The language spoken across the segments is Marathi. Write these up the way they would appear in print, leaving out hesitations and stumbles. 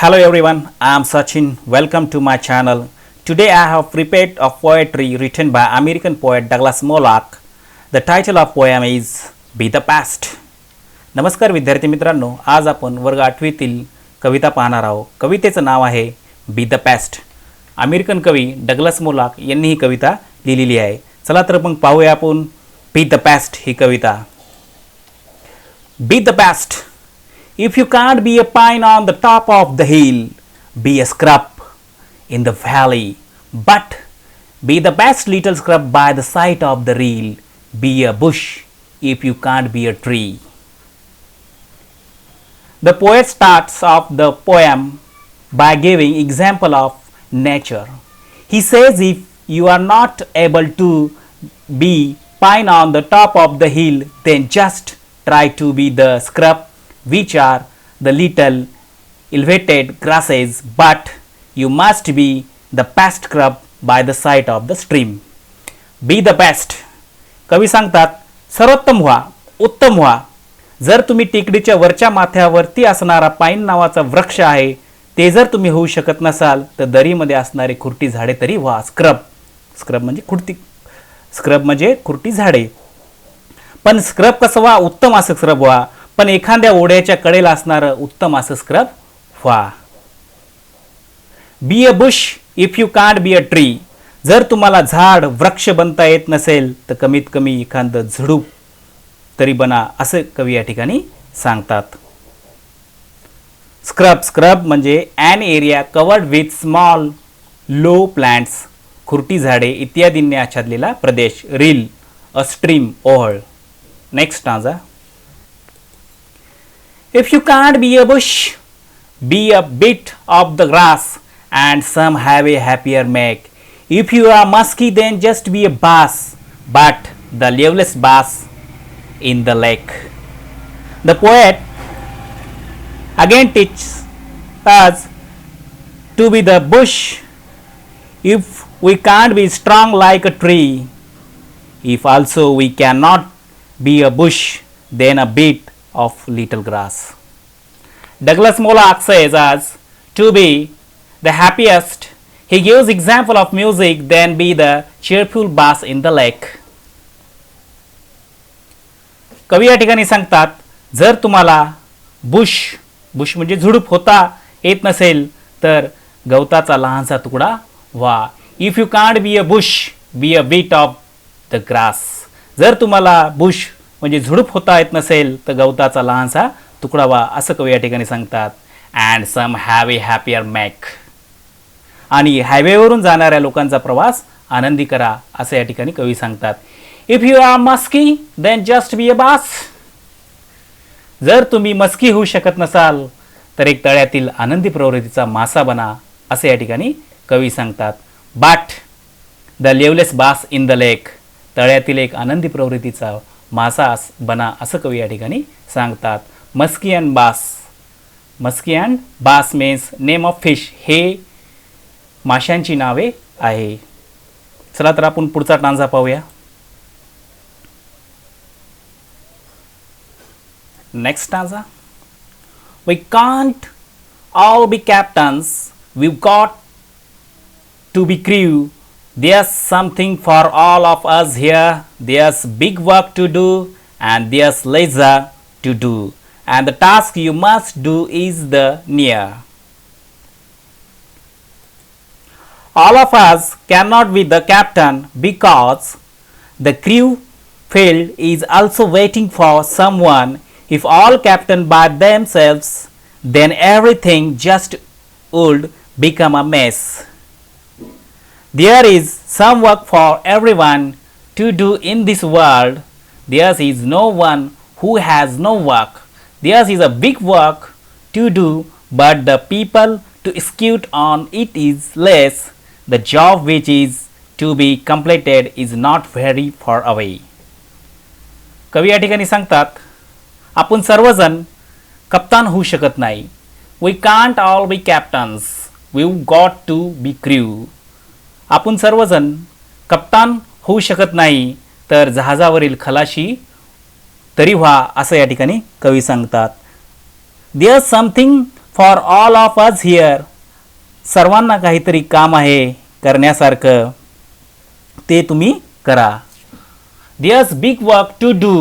Hello everyone, I am Sachin. Welcome to my channel. Today I have prepared a poetry written by American poet Douglas Moloch. The title of poem is Be the Past. नमस्कार विद्यार्थी मित्रांनो, आज आपण वर्ग 8वीतील कविता पाहणार आहोत. कवितेचं नाव आहे बी द पॅस्ट. अमेरिकन कवी डगलस मोलॉक यांनी ही कविता लिहिलेली आहे. चला तर मग पाहूया आपण be the paste he Kavita. Be the best. If you can't be a pine on the top of the hill, be a scrub in the valley. But be the best little scrub by the side of the reel. Be a bush if you can't be a tree. The poet starts off the poem by giving example of nature. He says if you are not able to be pine on the top of the hill, then just try to be the scrub, which are the little elevated grasses, but you must be the best scrub by the side of the stream. Be the best. कवी सांगतात सर्वोत्तम व्हा, उत्तम व्हा. जर तुम्ही टेकडीच्या वरच्या माथ्यावरती असणारा पाईन नावाचा वृक्ष आहे ते जर तुम्ही होऊ शकत नसाल तर दरीमध्ये असणारे खुर्टी झाडे तरी व्हा. स्क्रब म्हणजे खुर्टी, स्क्रब म्हणजे खुर्टी झाडे. पण स्क्रब कसं व्हा, उत्तम असं स्क्रब व्हा. पण एखाद्या ओढ्याच्या कडेला असणारं उत्तम असं स्क्रब व्हा. बी a Bush if you can't be a tree. जर तुम्हाला झाड वृक्ष बनता येत नसेल तर कमीत कमी एखादं झुडूप तरी बना, असं कवी या ठिकाणी सांगतात. स्क्रब म्हणजे an area covered with small low plants, खुरटी झाडे इत्यादींनी आच्छादलेला प्रदेश. रील अ स्ट्रीम, ओहळ. Next stanza. If you can't be a bush, be a bit of the grass, and some have a happier make. If you are musky, then just be a bass, but the leafless bass in the lake. The poet again teaches us to be the bush if we can't be strong like a tree. If also we cannot be a bush, then a bit of little grass. Douglas Moloch says us to be the happiest. He gives example of music, then be the cheerful bass in the lake. कवी या ठिकाणी सांगतात जर तुम्हाला बुश म्हणजे झुडूप होता येत नसेल तर गवताचा लहानसा तुकडा व्हा. If you can't be a bush, be a bit of the grass. जर तुम्हाला बुश म्हणजे झुडूप होता येत नसेल तर गवताचा लहानसा तुकडा व्हा, असं कवी या ठिकाणी सांगतात. And some have a happier make. आणि हायवेवरून जाणाऱ्या लोकांचा प्रवास आनंदी करा, असं या ठिकाणी कवी सांगतात. If you are muskie then just be a bass. जर तुम्ही मस्की होऊ शकत नसाल तर एक तळ्यातील आनंदी प्रवृत्तीचा मासा बना, असे या ठिकाणी कवी सांगतात. But the liveliest bass in the lake. तळ्यातील एक आनंदी प्रवृत्तीचा मासा बना, असं कवी या ठिकाणी सांगतात. Muskie and bass means name of fish. हे माशांची नावे आहे. चला तर आपण पुढचा टांजा पाहूया. Next stanza. We can't all be captains, we got to be crew. There's something for all of us here. There's big work to do and there's leisure to do, and the task you must do is the near. All of us cannot be the captain because the crew field is also waiting for someone. If all captain by themselves, then everything just would become a mess. There is some work for everyone to do in this world. There is no one who has no work. There is a big work to do, but the people to execute on it is less. The job which is to be completed is not very far away. कवी या ठिकाणी सांगतात आपण सर्वजण कप्तान होऊ शकत नाही. We can't all be captains. We've got to be crew. आपण सर्वजण कप्तान होऊ शकत नाही तर जहाजावरील खलाशी तरी व्हा, असं या ठिकाणी कवी सांगतात. There's something for all of us here. सर्वांना काहीतरी काम आहे करण्यासारखं, ते तुम्ही करा. There's big work to do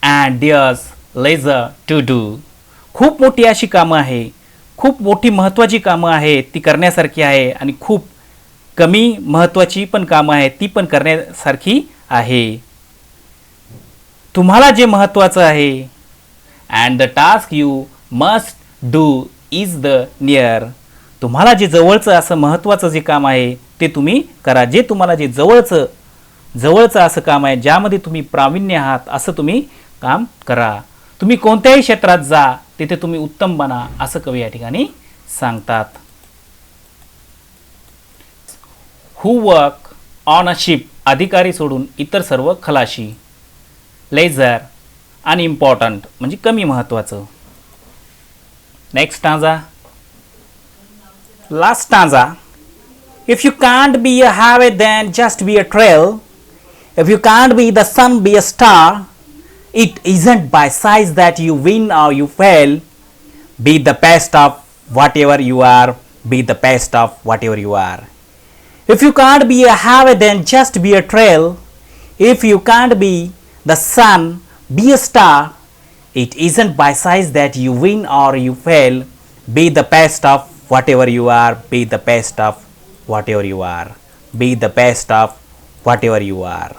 and there's leisure to do. खूप मोठी अशी कामं आहे, खूप मोठी महत्त्वाची कामं आहेत, ती करण्यासारखी आहे, आणि खूप कमी महत्त्वाची पण कामं आहेत, ती पण करण्यासारखी आहे. तुम्हाला जे महत्त्वाचं आहे, and the task you must do is the near. तुम्हाला जे जवळचं असं महत्त्वाचं जे काम आहे ते तुम्ही करा. जे तुम्हाला जे जवळचं असं काम आहे, ज्यामध्ये तुम्ही प्रावीण्य आहात, असं तुम्ही काम करा. तुम्ही कोणत्याही क्षेत्रात जा, तिथे तुम्ही उत्तम बना, असं कवी या ठिकाणी सांगतात. हू वर्क ऑन अ शिप. अधिकारी सोडून इतर सर्व खलाशी. लेझर अनइम्पॉर्टंट म्हणजे कमी महत्त्वाचं. Next stanza. Last stanza. If you can't be a highway, then just be a trail. If you can't be the sun, be a star. It isn't by size that you win or you fail. Be the best of whatever you are. Be the best of whatever you are. If you can't be a highway, then just be a trail. If you can't be the sun, be a star. It isn't by size that you win or you fail. Be the best of whatever you are. Be the best of whatever you are. Be the best of whatever you are.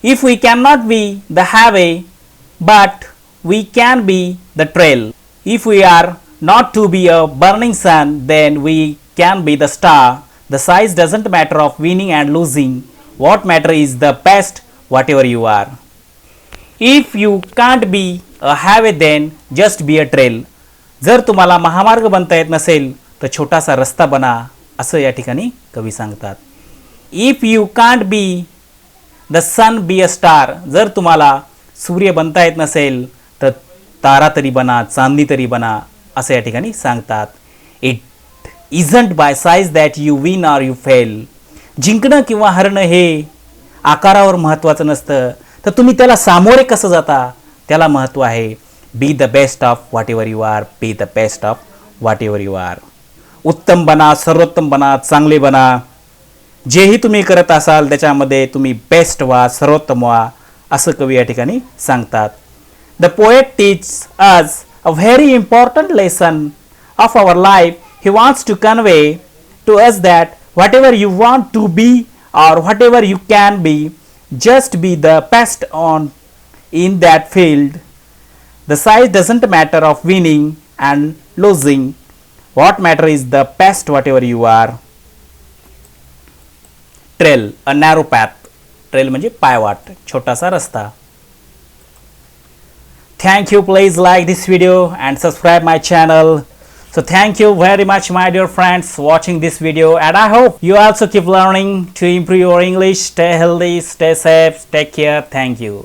If we cannot be the highway, but we can be the trail. If we are not to be a burning sun, then we can be the star. The size doesn't matter of winning and losing. What matter is the best whatever you are. If you can't be a highway, then just be a trail. जर तुम्हाला महामार्ग बनता येत नसेल तर छोटासा रस्ता बना, असं या ठिकाणी कवी सांगतात. If you can't be the sun, be a star. जर तुम्हाला सूर्य बनता येत नसेल तर तारा तरी बना, चांदणी तरी बना, असं या ठिकाणी सांगतात. It isn't by size that you win or you fail. जिंकणं किंवा हरणं हे आकारावर महत्त्वाचं नसतं, तर तुम्ही त्याला सामोरे कसं जाता त्याला महत्त्व आहे. Be the best of whatever you are. Be the best of whatever you are. उत्तम बना, सर्वोत्तम बना, चांगले बना. जेही तुम्ही करत असाल त्याच्यामध्ये तुम्ही बेस्ट व्हा, सर्वोत्तम व्हा, असं कवी या ठिकाणी सांगतात. The poet teach us a very important lesson of our life. He wants to convey to us that whatever you want to be or whatever you can be, just be the best on in that field. The size doesn't matter of winning and losing. What matter is the best whatever you are. Trail, a narrow path. Trail म्हणजे पायवाट, छोटासा रस्ता. Thank you. Please like this video and subscribe my channel. So thank you very much, my dear friends, watching this video, and I hope you also keep learning to improve your English. Stay healthy, stay safe, take care. Thank you.